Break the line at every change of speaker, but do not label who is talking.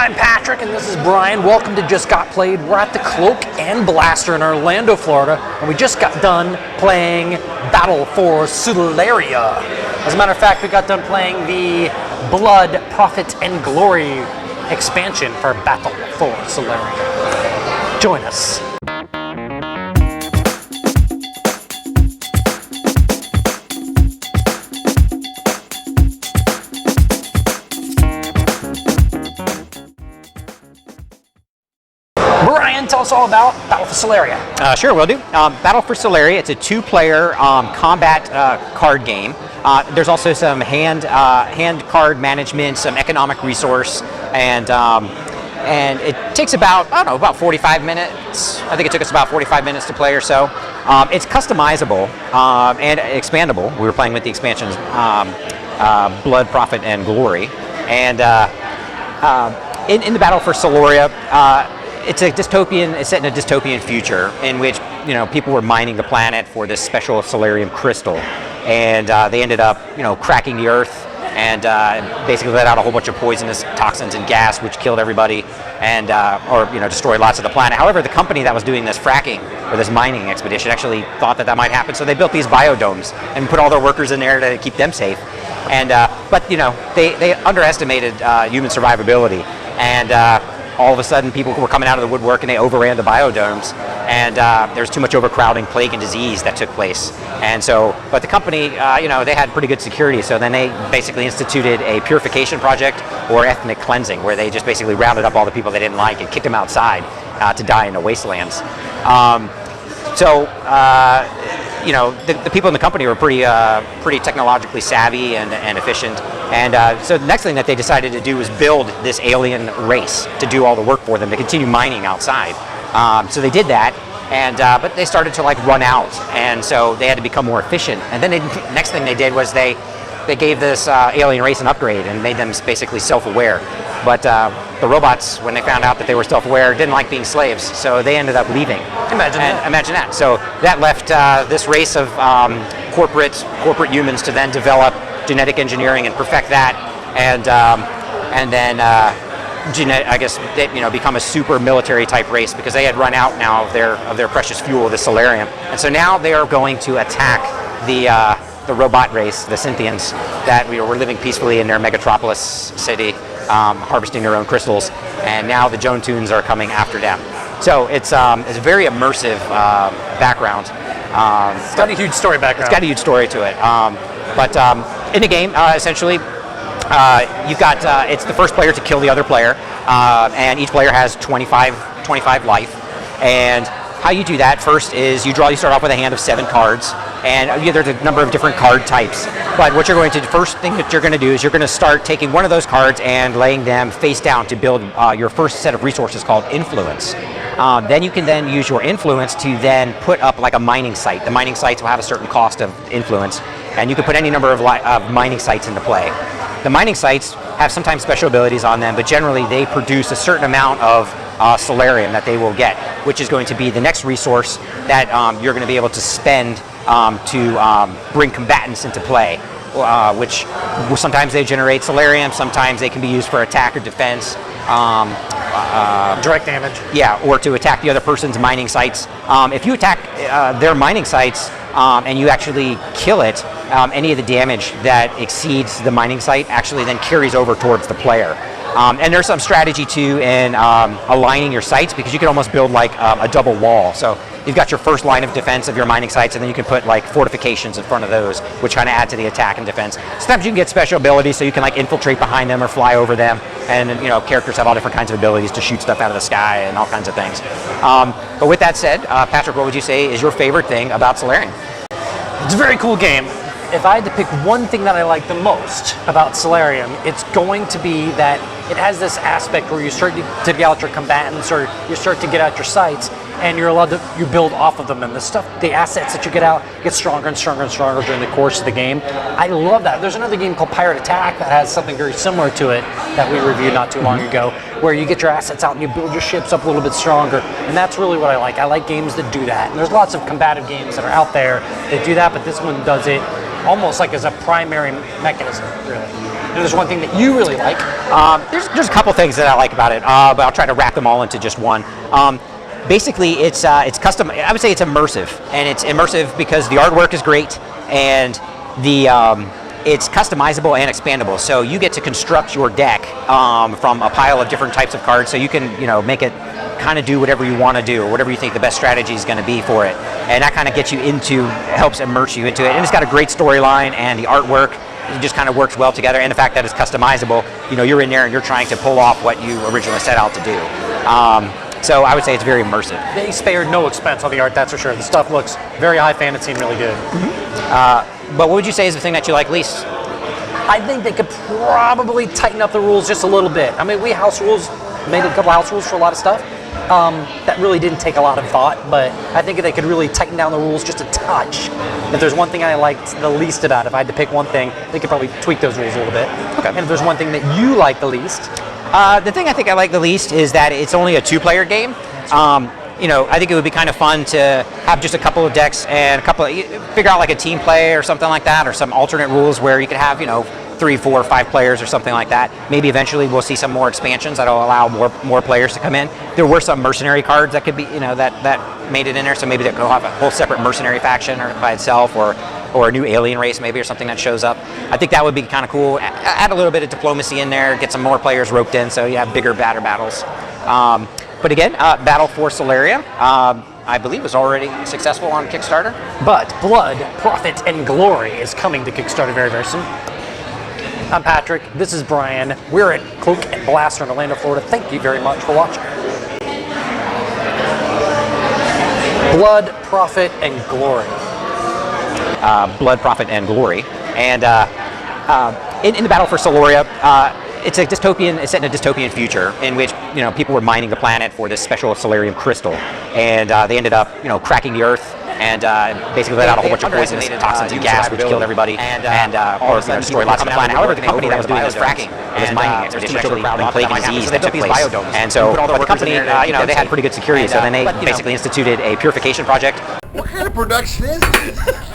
I'm Patrick, and this is Brian. Welcome to Just Got Played. We're at the Cloak and Blaster in Orlando, Florida, and we just got done playing Battle for Sularia. As a matter of fact, we got done playing the Blood, Profit, and Glory expansion for Battle for Solaria. Join us. Brian, tell us all about Battle for Solaria.
Sure, will do. Battle for Solaria, it's a two-player combat card game. There's also some hand card management, some economic resource, and it takes about 45 minutes. I think it took us about 45 minutes to play or so. It's customizable and expandable. We were playing with the expansions Blood, Profit, and Glory. And in the Battle for Solaria, it's set in a dystopian future in which people were mining the planet for this special Solarium crystal, and they ended up cracking the earth and basically let out a whole bunch of poisonous toxins and gas, which killed everybody and destroyed lots of the planet. However, the company that was doing this fracking or this mining expedition actually thought that might happen, so they built these biodomes and put all their workers in there to keep them safe. And but they underestimated human survivability, and all of a sudden people were coming out of the woodwork and they overran the biodomes, and there was too much overcrowding, plague, and disease that took place. And so, but the company, they had pretty good security, so then they basically instituted a purification project or ethnic cleansing, where they just basically rounded up all the people they didn't like and kicked them outside to die in the wastelands. The people in the company were pretty technologically savvy and efficient. And so the next thing that they decided to do was build this alien race to do all the work for them, to continue mining outside. So they did that, and but they started to run out, and so they had to become more efficient. And then the next thing they did was they gave this alien race an upgrade and made them basically self-aware. But the robots, when they found out that they were self-aware, didn't like being slaves, so they ended up leaving. Imagine that. So that left this race of corporate humans to then develop genetic engineering and perfect that, and then become a super military type race, because they had run out now of their precious fuel, the Solarium. And so now they are going to attack the robot race, the Synthians, that were living peacefully in their megatropolis city, harvesting their own crystals, and now the Joan-Tunes are coming after them. So it's a very immersive background.
It's got a huge story background.
It's got a huge story to it. But in the game, essentially, you've got it's the first player to kill the other player, and each player has 25 life. And how you do that first is you start off with a hand of 7 cards, and there's a number of different card types. But what first thing that you're going to do is you're going to start taking one of those cards and laying them face down to build your first set of resources called Influence. Then you can use your Influence to then put up a mining site. The mining sites will have a certain cost of influence, and you can put any number of mining sites into play. The mining sites have sometimes special abilities on them, but generally they produce a certain amount of Solarium that they will get, which is going to be the next resource that you're going to be able to spend to bring combatants into play, which sometimes they generate Solarium, sometimes they can be used for attack or defense.
Direct damage.
Yeah, or to attack the other person's mining sites. If you attack their mining sites and you actually kill it, any of the damage that exceeds the mining site actually then carries over towards the player. And there's some strategy too in aligning your sites, because you can almost build a double wall. So you've got your first line of defense of your mining sites, and then you can put fortifications in front of those, which kind of add to the attack and defense. Sometimes you can get special abilities, so you can infiltrate behind them or fly over them, and characters have all different kinds of abilities to shoot stuff out of the sky and all kinds of things. But with that said, Patrick, what would you say is your favorite thing about Solarium?
It's a very cool game. If I had to pick one thing that I like the most about Solarium, it's going to be that it has this aspect where you start to get out your combatants, or you start to get out your sites, and you're allowed to build off of them, and the assets that you get out get stronger and stronger and stronger during the course of the game. I love that. There's another game called Pirate Attack that has something very similar to it that we reviewed not too long ago, where you get your assets out and you build your ships up a little bit stronger, and that's really what I like. I like games that do that, and there's lots of combative games that are out there that do that, but this one does it almost like as a primary mechanism, really. If there's one thing that you really like.
There's a couple things that I like about it, but I'll try to wrap them all into just one. Basically, it's custom. I would say it's immersive, and it's immersive because the artwork is great, and it's customizable and expandable. So you get to construct your deck from a pile of different types of cards. So you can make it kind of do whatever you want to do, or whatever you think the best strategy is going to be for it, and that kind of gets you into, helps immerse you into it. And it's got a great storyline, and the artwork, it just kind of works well together, and the fact that it's customizable, you're in there and you're trying to pull off what you originally set out to do. So I would say it's very immersive.
They spared no expense on the art, that's for sure. The stuff looks very high fantasy and really good.
But what would you say is the thing that you like least?
I think they could probably tighten up the rules just a little bit. I mean, we house rules, made a couple house rules for a lot of stuff. That really didn't take a lot of thought, but I think if they could really tighten down the rules just a touch. If there's one thing I liked the least about it, if I had to pick one thing, they could probably tweak those rules a little bit.
Okay.
And if there's one thing that you like the least?
The thing I think I like the least is that it's only a 2-player game. I think it would be kind of fun to have just a couple of decks and figure out like a team play or something like that, or some alternate rules where you could have, 3, 4, 5 players or something like that. Maybe eventually we'll see some more expansions that'll allow more players to come in. There were some mercenary cards that could be, that made it in there, so maybe that could have a whole separate mercenary faction or by itself, or a new alien race maybe, or something that shows up. I think that would be kind of cool. Add a little bit of diplomacy in there, get some more players roped in, so you have bigger, badder battles. But again, Battle for Solaria, I believe was already successful on Kickstarter.
But Blood, Profit, and Glory is coming to Kickstarter very, very soon. I'm Patrick, this is Brian. We're at Cloak and Blaster in Orlando, Florida. Thank you very much for watching. Blood, Profit, and Glory.
Blood, Profit, and Glory. And in the Battle for Solaria, it's a dystopian. It's set in a dystopian future in which people were mining the planet for this special Solarium crystal, and they ended up cracking the Earth and basically let out a whole bunch of poisonous toxins and gas, which killed everybody, and destroyed lots of the planet. However, the company that was doing this fracking, this mining expedition, actually plague disease that took place, and so the company, they had pretty good security, so then they basically instituted a purification project.
What kind of production is this?